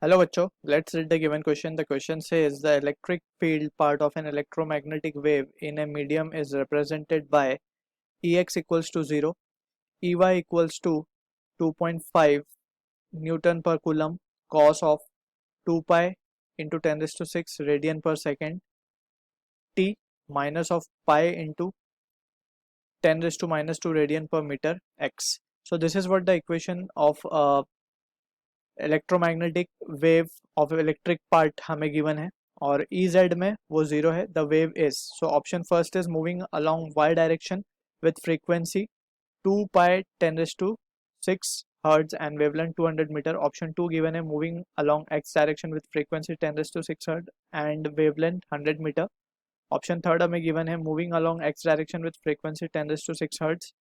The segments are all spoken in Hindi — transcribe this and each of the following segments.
Hello bachcho, let's read the given question. The question says the electric field part of an electromagnetic wave in a medium is represented by Ex equals to 0, Ey equals to 2.5 Newton per Coulomb, cos of 2 pi into 10 raised to 6 radian per second, T minus of pi into 10 raised to minus 2 radian per meter, X. So this is what the equation of electromagnetic wave of electric part हमें गिवन है और ई जेड में वो जीरो है. The wave is so option first is moving along Y direction with frequency 2 pi 10⁻⁶ hertz and wavelength 200 meter. Option 2 given है moving along x direction with frequency 10⁶ hertz and wavelength 100 meter. Option third हमें given है moving along x direction with frequency 10⁶ hertz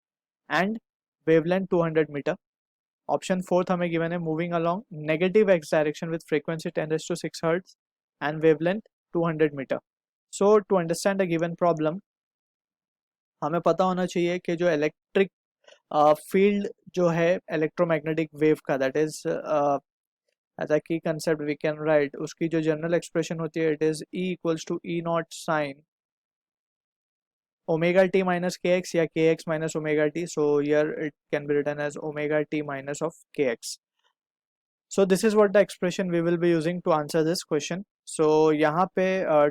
and wavelength 200 meter. Option fourth हमें given है moving along negative x direction with frequency 10⁶ hertz and wavelength 200 meter. So to understand the given problem हमें पता होना चाहिए कि जो इलेक्ट्रिक फील्ड जो है इलेक्ट्रोमैग्नेटिक वेव का दैट इज एज अ की कंसेप्ट वी कैन राइट उसकी जो जनरल एक्सप्रेशन होती है it is E equals to E not sine omega t minus kx या kx minus omega t. So here it can be written as omega t minus of kx. So this is what the expression we will be using to answer this question. So यहाँ पे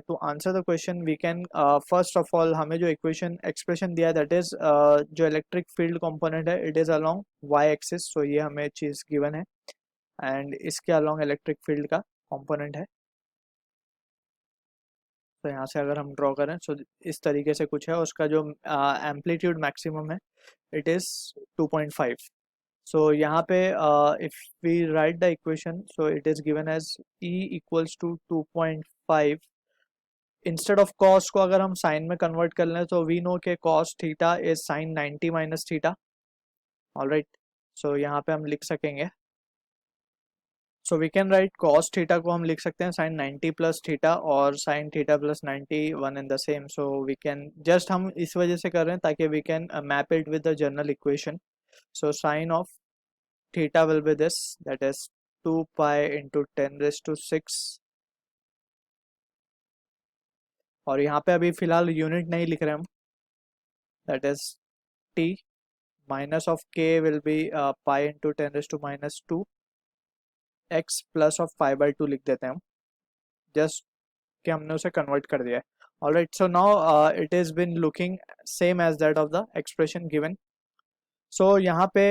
to answer the question we can first of all हमें जो equation expression दिया that is जो electric field component है it is along y axis. So ये हमें चीज़ given है and इसके along electric field का component है. तो यहाँ से अगर हम ड्रॉ करें सो इस तरीके से कुछ है. उसका जो एम्पलीट्यूड मैक्सिमम है इट इज़ 2.5. सो यहाँ पे if we write the equation so it is given as E equals to 2.5. Instead of cos को अगर हम साइन में कन्वर्ट कर लें तो वी नो के cos theta is sine 90 minus theta. Alright, so यहाँ पे हम लिख सकेंगे so we can write cos theta को हम लिख सकते हैं साइन 90 प्लस थीटा और sine theta plus 90 one in the same. So we can just हम इस वजह से कर रहे हैं ताकि we can map it with the general equation. So sine of theta will be this that is 2 pi into 10⁶. और यहाँ पे अभी फिलहाल यूनिट नहीं लिख रहे हम that is T minus of K will be pi into 10⁻². X plus of pi by 2 लिख देते हैं हम जस्ट कि हमने उसे कन्वर्ट कर दिया है. Alright, so now it is been looking same as that of the expression given. So यहाँ पे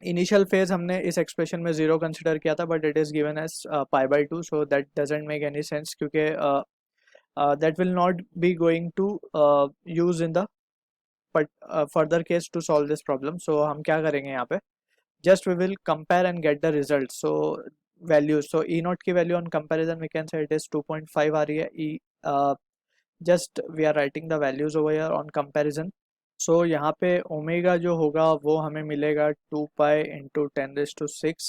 इनिशियल फेज हमने इस एक्सप्रेशन में 0 कंसिडर किया था but it is given as pi by 2. So that doesn't make any sense क्योंकि that will not be going to use in the further case to solve this problem. So हम क्या करेंगे यहाँ पे just we will compare and get the results. So values, so E naught की value on comparison we can say it is 2.5 आ रही है. Just we are writing the values over here on comparison. So यहाँ पे ओमेगा जो होगा वो हमें मिलेगा 2 pi into 10⁶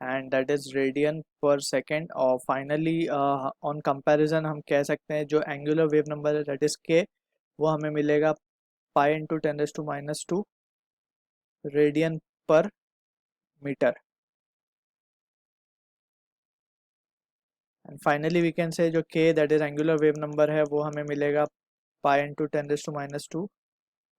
and that is radian per second. और finally on comparison हम कह सकते हैं जो angular wave number है that is k वो हमें मिलेगा pi into 10⁻⁻² radian per metre. And finally we can say जो k that is angular wave number है वो हमें मिलेगा pi into 10⁻²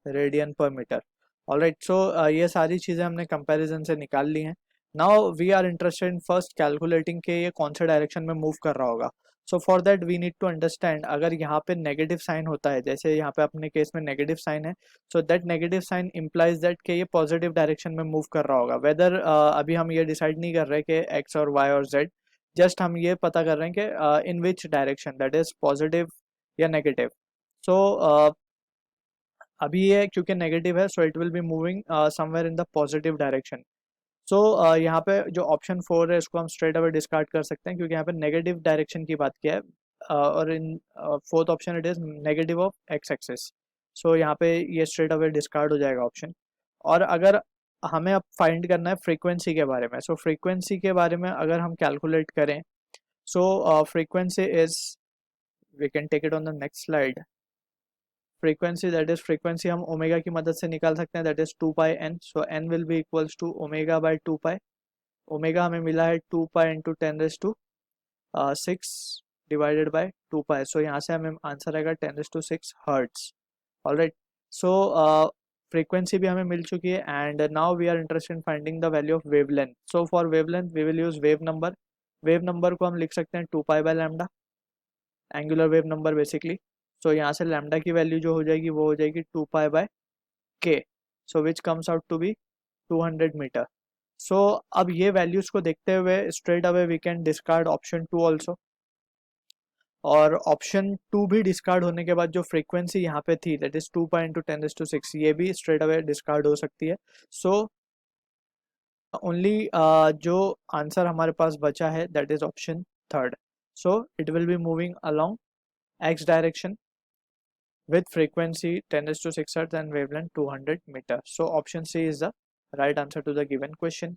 radian per metre. Alright, so ये सारी चीज़ें हमने कंपैरिजन से निकाल ली हैं. Now we are interested in first calculating के ये कौन से डायरेक्शन में मूव कर रहा होगा. So for that we need to understand अगर यहाँ पे नेगेटिव साइन होता है जैसे यहाँ पे अपने केस में नेगेटिव साइन है so that negative sign implies that कि ये पॉजिटिव डायरेक्शन में मूव कर रहा होगा. वेदर अभी हम ये डिसाइड नहीं कर रहे कि एक्स और वाई और जेड, जस्ट हम ये पता कर रहे हैं कि in which direction that is positive या नेगेटिव. सो अभी ये क्योंकि नेगेटिव है so it will be moving somewhere in the positive direction. So यहाँ पे जो ऑप्शन 4 है इसको हम स्ट्रेट अवे डिस्कार्ड कर सकते हैं क्योंकि यहाँ पे नेगेटिव डायरेक्शन की बात किया है और in fourth option it is negative of X axis. So यहाँ पे ये स्ट्रेट अवे डिस्कार्ड हो जाएगा ऑप्शन. और अगर हमें अब फाइंड करना है फ्रीक्वेंसी के बारे में, सो फ्रीक्वेंसी के बारे में अगर हम कैलकुलेट करें so frequency is we can take it on the next slide. Frequency that is frequency हम ओमेगा की मदद से निकाल सकते हैं that is 2 pi N. So N will be equals to omega by 2 pi omega हमें मिला है 2 pi into 10⁶ divided by 2 pi, so यहाँ से हमें आंसर आएगा 10⁶ हर्ट्स। ऑलराइट, सो फ्रीक्वेंसी भी हमें मिल चुकी है and now we are interested in finding the value of wavelength. So for wavelength we will use wave number को हम लिख सकते हैं 2 pi by lambda, angular wave number basically. So यहाँ से लैम्डा की वैल्यू जो हो जाएगी वो हो जाएगी 2 pi by K, so which comes out to be 200 metre. So अब ये वैल्यूज को देखते हुए straight away we can discard option 2 also, और ऑप्शन 2 भी डिस्कार्ड होने के बाद जो फ्रीक्वेंसी यहाँ पे थी दैट इज 2 पाई इंटू 10⁶, ये भी स्ट्रेट अवे डिस्कार्ड हो सकती है। सो ओनली जो आंसर हमारे पास बचा है that is option third. So it will be moving along x direction with frequency 10⁶ Hz and wavelength 200 meter. So option C is the right answer to the given question.